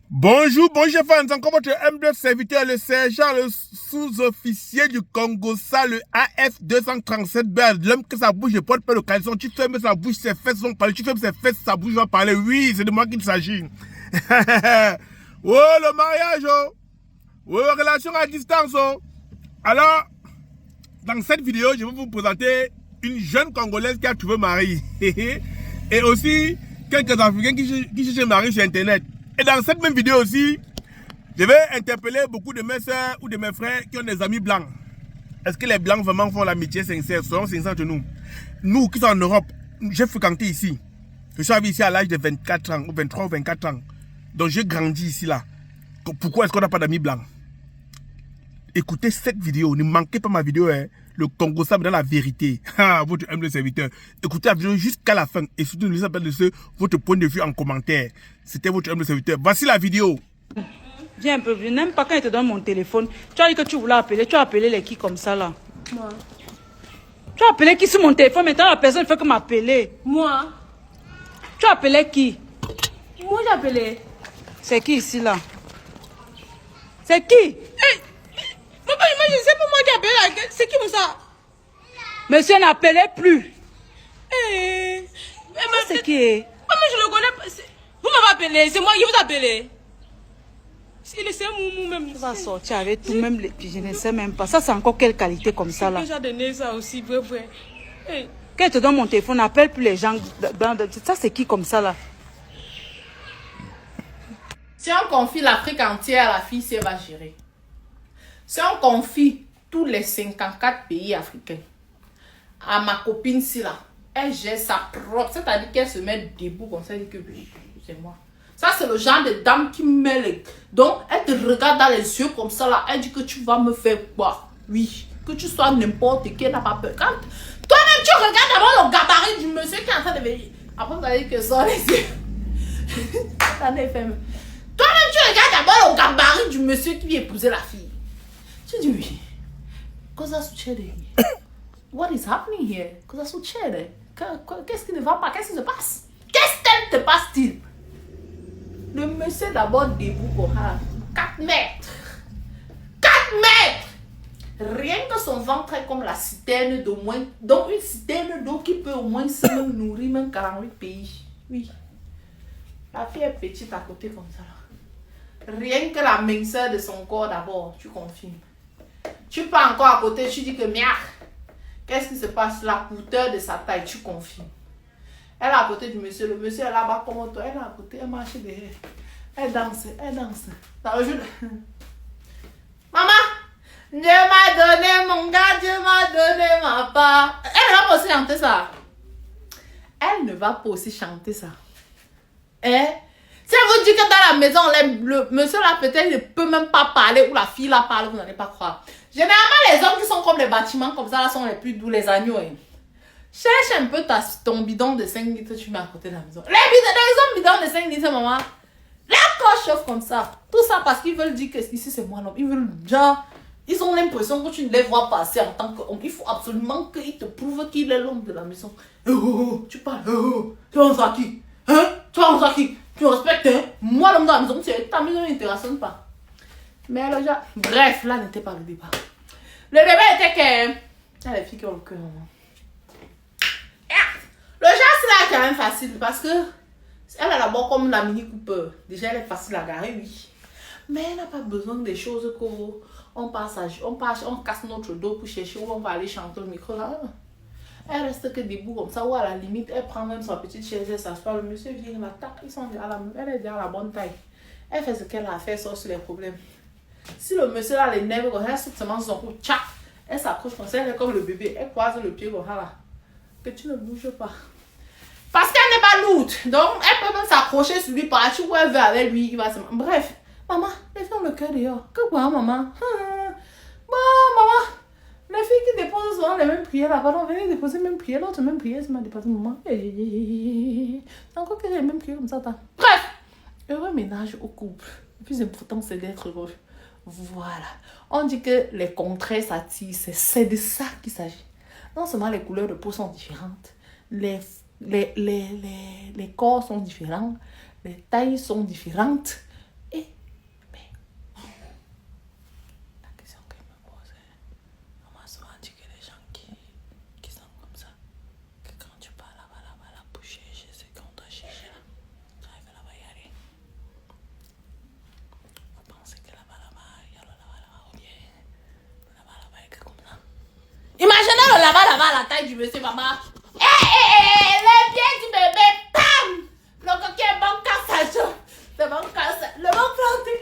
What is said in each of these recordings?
Bonjour, bonjour fans, encore votre humble serviteur, le sergent, le sous-officier du Congo, ça, le AF-237B, l'homme que sa bouche ne porte pas le caleçon, tu fermes sa bouche, ses fesses vont parler, tu fermes ses fesses, sa bouche va parler, oui, c'est de moi qu'il s'agit. Oh, le mariage, oh, oh, relation à distance, oh. Alors, dans cette vidéo, je vais vous présenter une jeune Congolaise qui a trouvé mari, et aussi quelques Africains qui cherchent mari sur Internet. Et dans cette même vidéo aussi, je vais interpeller beaucoup de mes soeurs ou de mes frères qui ont des amis blancs. Est-ce que les blancs vraiment font l'amitié sincère, seront sincères de nous? Nous qui sommes en Europe, j'ai fréquenté ici. Je suis arrivé ici à l'âge de 24 ans, ou 23 ou 24 ans. Donc j'ai grandi ici là. Pourquoi est-ce qu'on n'a pas d'amis blancs? Écoutez cette vidéo, ne manquez pas ma vidéo, hein. Le Congo ça dans la vérité. Votre humble serviteur. Écoutez la vidéo jusqu'à la fin et surtout ne laissez pas de votre point de vue en commentaire. C'était votre humble serviteur. Voici la vidéo. Viens un peu, je n'aime pas quand il te donne mon téléphone. Tu as dit que tu voulais appeler, tu as appelé les qui comme ça là. Moi. Tu as appelé qui sur mon téléphone, maintenant la personne ne fait que m'appeler. Moi. Tu as appelé qui? Moi j'ai appelé. C'est qui ici là? C'est qui? Hey. Papa, imagine, c'est pas moi qui appelle. C'est qui ça? Monsieur n'appelait plus. Eh. C'est qui? Maman, je le connais pas. Vous m'avez appelé, c'est moi qui vous appelé. C'est Moumou même. Tu vas sortir avec tout, même les je ne sais même pas. Ça, c'est encore quelle qualité comme ça là? J'ai donné ça aussi, vrai. Hey. Quand il te donne mon téléphone, n'appelle plus les gens. Ça, c'est qui comme ça là? Si on confie l'Afrique entière à la fille, elle va gérer. Si on confie tous les 54 pays africains à ma copine si là, elle gère sa propre, c'est-à-dire qu'elle se met debout comme ça, elle dit que c'est moi. Ça, c'est le genre de dame qui met les... Donc, elle te regarde dans les yeux comme ça là, elle dit que tu vas me faire quoi? Oui, que tu sois n'importe qui, elle n'a pas peur. Quand toi-même, tu regardes d'abord le gabarit du monsieur qui est en train de venir. Après, vous allez dire que ça, les yeux. Attendez, fais-moi. Toi-même, tu regardes d'abord le gabarit du monsieur qui vient épouser la fille. Tu dis oui. Cosa succede? What is happening here? Cosa succede? Qu'est-ce qui ne va pas? Qu'est-ce qui se passe? Qu'est-ce qu'elle te passe-t-il? Le monsieur d'abord debout pour 4 mètres. 4 mètres! Rien que son ventre est comme la citerne d'au moins. Donc une citerne d'eau qui peut au moins se nourrir même 48 pays. Oui. La fille est petite à côté comme ça. Rien que la minceur de son corps d'abord, tu confirmes. Tu pars encore à côté, tu dis que merde. Qu'est-ce qui se passe? La hauteur de sa taille, tu confirmes. Elle est à côté du monsieur, le monsieur est là-bas comme toi, elle est à côté, elle marche derrière. Elle danse, elle danse. Maman, Dieu m'a donné mon gars, Dieu m'a donné ma part. Elle ne va pas aussi chanter ça. Elle ne va pas aussi chanter ça. Hein? Si elle vous dit que dans la maison, le monsieur là peut-être ne peut même pas parler ou la fille là parle, vous n'allez pas croire. Généralement, les hommes qui sont comme les bâtiments comme ça là sont les plus doux, les agneaux. Hein. Cherche un peu ton bidon de 5 litres, tu mets à côté de la maison. Les hommes bidons de 5 litres, maman. La corps chauffe comme ça. Tout ça parce qu'ils veulent dire que ici c'est moi l'homme. Ils veulent genre, ils ont l'impression que tu ne les vois passer en tant qu'homme. Il faut absolument qu'ils te prouvent qu'il est l'homme de la maison. Tu parles. Tu vas en qui? Hein? Tu vas en qui? Tu respectes, hein? Moi l'homme de la maison, ta maison ne t'intéresse pas. Mais le genre, bref, là n'était pas le débat. Le débat était que... les filles qui ont le cœur, maman. Le genre, c'est là quand même facile parce que elle a d'abord comme la Mini Cooper. Déjà, elle est facile à garer, oui. Mais elle n'a pas besoin des choses qu'on passe, on casse notre dos pour chercher où on va aller chanter le micro là. Elle reste que debout comme ça, ou à la limite, elle prend même sa petite chaise, elle s'assoit. Le monsieur vient, la tape, elle est déjà à la bonne taille. Elle fait ce qu'elle a fait, sauf sur les problèmes. Si le monsieur là l'énerve, elle saute seulement son cou, tchac, elle s'accroche comme ça, elle est comme le bébé, elle croise le pied comme ça là. Que tu ne bouges pas. Parce qu'elle n'est pas lourde. Donc, elle peut même s'accrocher sur lui, partir où elle veut avec lui. Il va se... Bref, maman, les filles ont le cœur dehors. Que quoi, maman? Bon, maman, les filles qui déposent souvent les mêmes prières là, pardon, venez déposer les mêmes prières. L'autre même prière, c'est ma déposé, maman. C'est encore que les mêmes prières comme ça. Bref, heureux ménage au couple. Le plus important, c'est d'être heureux. Voilà. On dit que les contraires s'attirent. C'est de ça qu'il s'agit. Non seulement les couleurs de peau sont différentes, les corps sont différents, les tailles sont différentes. Et du monsieur, maman. Le pied du bébé, bam! Le coquin est bon quand ça chauffe. C'est bon quand ça... Le bon planté.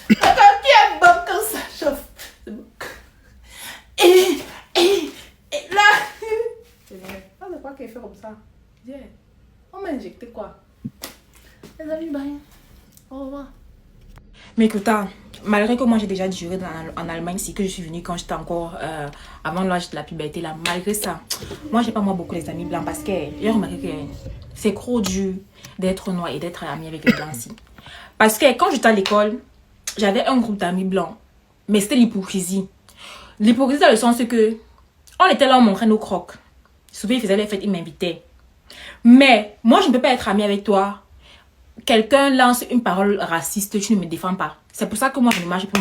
Le coquin est bon quand ça chauffe. C'est bon. Et là... C'est vrai. Ah, c'est quoi qu'elle fait comme ça? Viens. On m'a injecté quoi? Les amis, bye. Au revoir. Mais écoute, malgré que moi j'ai déjà duré en Allemagne, c'est que je suis venue quand j'étais encore avant l'âge de la puberté là. Malgré ça, moi j'ai pas beaucoup les amis blancs parce que j'ai remarqué que c'est trop dur d'être noir et d'être ami avec les blancs ici. Parce que quand j'étais à l'école, j'avais un groupe d'amis blancs, mais c'était l'hypocrisie. L'hypocrisie dans le sens que on était là, on montrait nos crocs. Souvent ils faisaient les fêtes, ils m'invitaient. Mais moi je ne peux pas être ami avec toi. Quelqu'un lance une parole raciste, tu ne me défends pas. C'est pour ça que moi,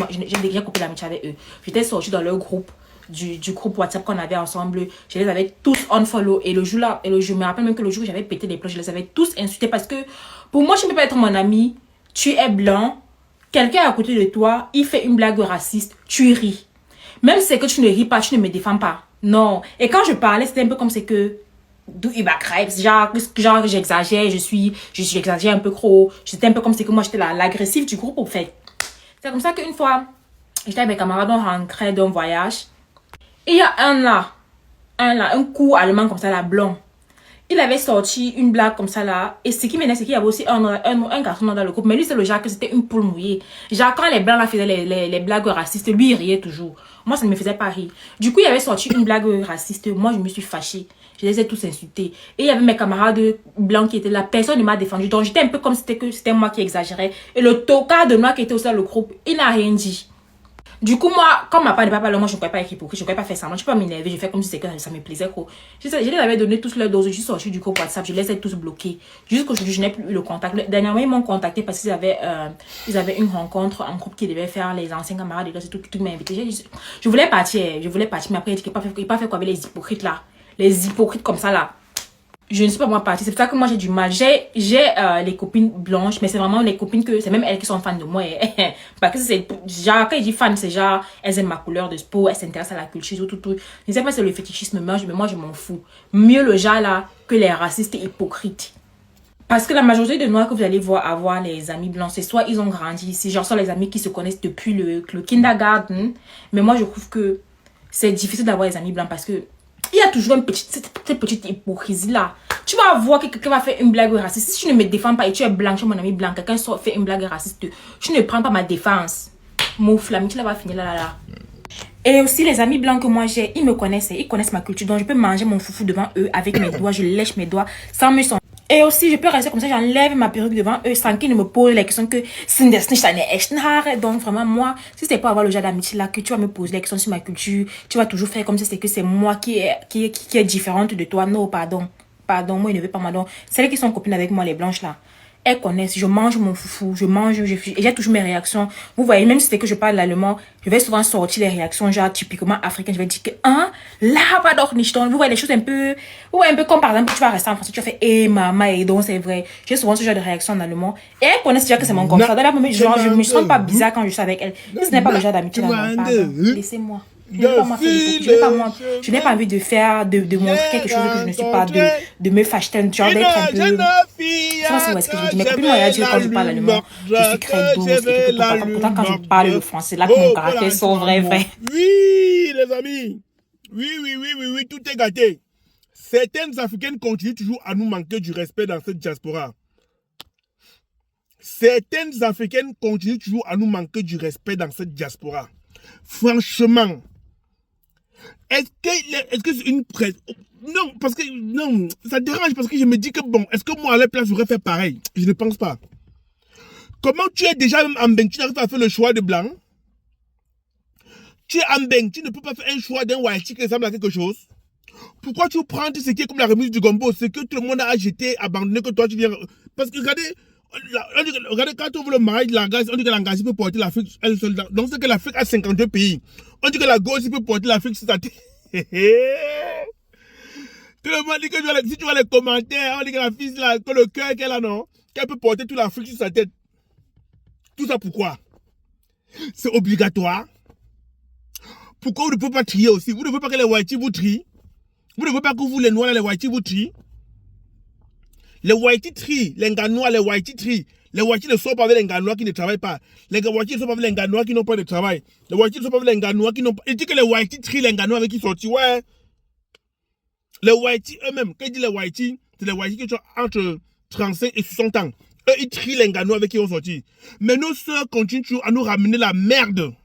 j'ai déjà coupé l'amitié avec eux. J'étais sortie dans leur groupe, du groupe WhatsApp qu'on avait ensemble. Je les avais tous unfollow. Et le jour là, je me rappelle même que le jour où j'avais pété les plombs, je les avais tous insultés. Parce que pour moi, tu ne peux pas être mon ami. Tu es blanc. Quelqu'un à côté de toi, il fait une blague raciste. Tu ris. Même si c'est que tu ne ris pas, tu ne me défends pas. Non. Et quand je parlais, c'était un peu comme c'est que... D'où il va crève, genre j'exagère, j'exagère un peu trop. J'étais un peu comme c'est que moi j'étais l'agressive du groupe au fait. C'est comme ça qu'une fois, j'étais avec mes camarades, on rentrait d'un voyage. Et il y a un cours allemand comme ça, là, blanc. Il avait sorti une blague comme ça là. Et ce qui m'énerve, c'est qu'il y avait aussi un garçon dans le groupe. Mais lui, c'est le genre que c'était une poule mouillée. Genre, quand les blancs là faisaient les blagues racistes, lui, il riait toujours. Moi, ça ne me faisait pas rire. Du coup, il avait sorti une blague raciste. Moi, je me suis fâchée. Je les ai tous insultés. Et il y avait mes camarades blancs qui étaient là. Personne ne m'a défendu. Donc, j'étais un peu comme c'était moi qui exagérais. Et le tocard de moi qui était aussi dans le groupe, il n'a rien dit. Du coup, moi, comme ma part n'est pas parlé, moi, je ne pouvais pas être hypocrite, je ne pouvais pas faire ça. Moi, je ne peux pas m'énerver, je fais comme si c'était que ça me plaisait. Je les avais donné tous leurs doses, je suis sortie du groupe WhatsApp, je les ai tous bloqués. Jusqu'aujourd'hui, je n'ai plus eu le contact. Dernièrement, ils m'ont contacté parce qu'ils avaient une rencontre en groupe qui devait faire les anciens camarades, et tout m'a invité. Je voulais partir, mais après, il n'a pas fait quoi avec les hypocrites là. Les hypocrites comme ça là. Je ne suis pas moi partie. C'est pour ça que moi j'ai du mal. J'ai les copines blanches, mais c'est vraiment les copines que c'est même elles qui sont fans de moi. Parce que c'est genre, quand il dit fan, c'est genre, elles aiment ma couleur de peau, elles s'intéressent à la culture, tout. Je ne sais pas si c'est le fétichisme, mais moi je m'en fous. Mieux le genre là que les racistes et hypocrites. Parce que la majorité de noirs que vous allez voir avoir les amis blancs, c'est soit ils ont grandi ici, genre soit les amis qui se connaissent depuis le kindergarten. Mais moi je trouve que c'est difficile d'avoir des amis blancs parce que il y a toujours cette petite hypocrisie là. Tu vas voir que quelqu'un va faire une blague raciste. Si tu ne me défends pas et tu es blanc, tu es mon ami blanc, quelqu'un fait une blague raciste, tu ne prends pas ma défense. Mouf, l'amitié là va finir là. Et aussi les amis blancs que moi j'ai, ils me connaissent, ils connaissent ma culture. Donc je peux manger mon foufou devant eux avec mes doigts, je lèche mes doigts sans me sentir. Et aussi, je peux rester comme ça, j'enlève ma perruque devant eux sans qu'ils ne me posent la question que donc vraiment, moi, si c'est pas avoir le genre d'amitié là, que tu vas me poser la question sur ma culture, tu vas toujours faire comme si c'est que c'est moi qui est différente de toi. Non, pardon, moi, il ne veut pas moi. Donc, celles qui sont copines avec moi, les blanches là, elles connaissent, je mange mon foufou, j'ai toujours mes réactions. Vous voyez, même si c'est que je parle l'allemand, je vais souvent sortir les réactions, genre typiquement africaines. Je vais dire que, là, pas doch nicht. Vous voyez les choses un peu comme par exemple, tu vas rester en français, tu vas faire, maman, et donc c'est vrai. J'ai souvent ce genre de réaction en allemand. Et elles connaissent déjà que c'est mon comme ça. Dans la moment, genre, je me sens pas bizarre quand je suis avec elles. Si ce n'est pas le genre d'amitié là, pardon, laissez-moi. Je n'ai pas envie de faire, de montrer quelque chose que je ne suis pas, de me fâcher, genre d'être un peu... Ça, c'est ce que je dis. Mes copines m'ont dit quand je parle allemand, je suis crédouce et tout. Pourtant, quand je parle le français, là, que mon caractère sont vrai. Oui, les amis. Oui, tout est gâté. Certaines Africaines continuent toujours à nous manquer du respect dans cette diaspora. Certaines Africaines continuent toujours à nous manquer du respect dans cette diaspora. Franchement, est-ce que c'est une presse? Non, parce que non, ça dérange parce que je me dis que bon, est-ce que moi à la place j'aurais fait pareil? Je ne pense pas. Comment tu es déjà en bain, tu n'arrives pas à faire le choix de blanc? Tu es en bain, tu ne peux pas faire un choix d'un white qui ressemble à quelque chose? Pourquoi tu prends ce qui est comme la remise du gombo, ce que tout le monde a jeté, abandonné, que toi tu viens... Parce que regardez, quand on veut le mariage de l'Angazi, on dit que l'Angazi peut porter l'Afrique elle seule. Donc c'est que l'Afrique a 52 pays. On dit que la Gauche peut porter l'Afrique sur sa tête. Tout le monde dit que si tu vois les commentaires, on dit que la fille là, que le cœur qu'elle a, non, qu'elle peut porter toute l'Afrique sur sa tête. Tout ça pourquoi? C'est obligatoire. Pourquoi vous ne pouvez pas trier aussi? Vous ne voulez pas que les Whitey vous trient? Vous ne voulez pas que vous, les noirs, les Whitey vous trient? Les Whitey trient, les Nganois, les Whitey trient. Les Whitey ne sont pas avec les Nganois qui ne travaillent pas. Les Whitey ne sont pas avec les Nganois qui n'ont pas de travail. Les Whitey ne sont pas avec les Nganois qui n'ont pas... Il dit que les Whitey trient les Nganois avec qui sont sortis. Ouais. Les Whitey eux-mêmes, quand il dit les Whitey, c'est les Whitey qui sont entre 35 et 60 ans. Eux, ils trient les Nganois avec qui ils ont sorti. Mais nos soeurs continuent toujours à nous ramener la merde.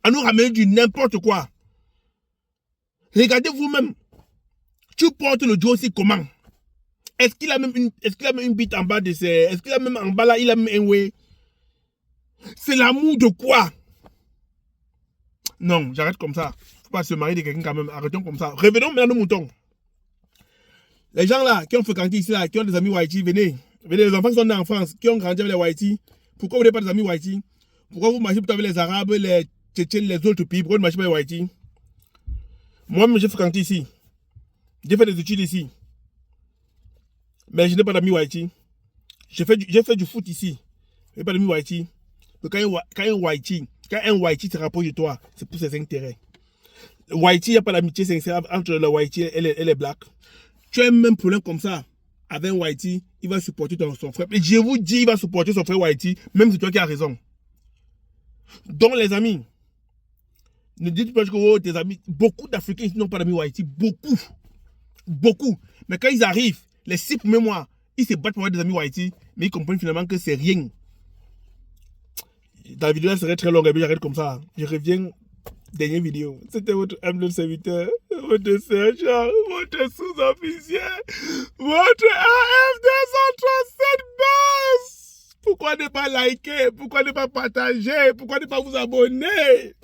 À nous ramener du n'importe quoi. Regardez vous-même. Tu portes le dos aussi comment? Est-ce qu'il a même une bite en bas de ses... Est-ce qu'il a même en bas là, il a même un way? C'est l'amour de quoi? Non, j'arrête comme ça. Faut pas se marier de quelqu'un quand même. Arrêtons comme ça. Revenons maintenant aux moutons. Les gens là, qui ont fréquenté ici là, qui ont des amis Whitey, venez. Venez, les enfants qui sont nés en France, qui ont grandi avec les Whitey. Pourquoi vous n'avez pas des amis Whitey? Pourquoi vous marchez plutôt avec les Arabes, les Tchétchènes, les autres pays? Pourquoi vous marchez pas avec les Whitey? Moi-même, j'ai fréquenté ici. J'ai fait des études ici. Mais je n'ai pas d'amis Whitey. J'ai fait du foot ici. Je n'ai pas d'amis Whitey. Quand un Whitey se rapproche de toi, c'est pour ses intérêts. Whitey, il n'y a pas d'amitié sincère entre le Whitey et les Blacks. Tu as un même problème comme ça avec un Whitey, il va supporter son frère. Et je vous dis, il va supporter son frère Whitey, même si c'est toi qui as raison. Donc les amis, ne dites pas que oh, tes amis, beaucoup d'Africains ici n'ont pas d'amis Whitey. Beaucoup. Beaucoup. Mais quand ils arrivent, les 6 premiers mois, ils se battent pour avoir des amis Whitey, mais ils comprennent finalement que c'est rien. La vidéo serait très longue, mais j'arrête comme ça. Je reviens, dernière vidéo. C'était votre humble serviteur, votre sergent, votre sous-officier, votre AF237 base. Pourquoi ne pas liker? Pourquoi ne pas partager? Pourquoi ne pas vous abonner?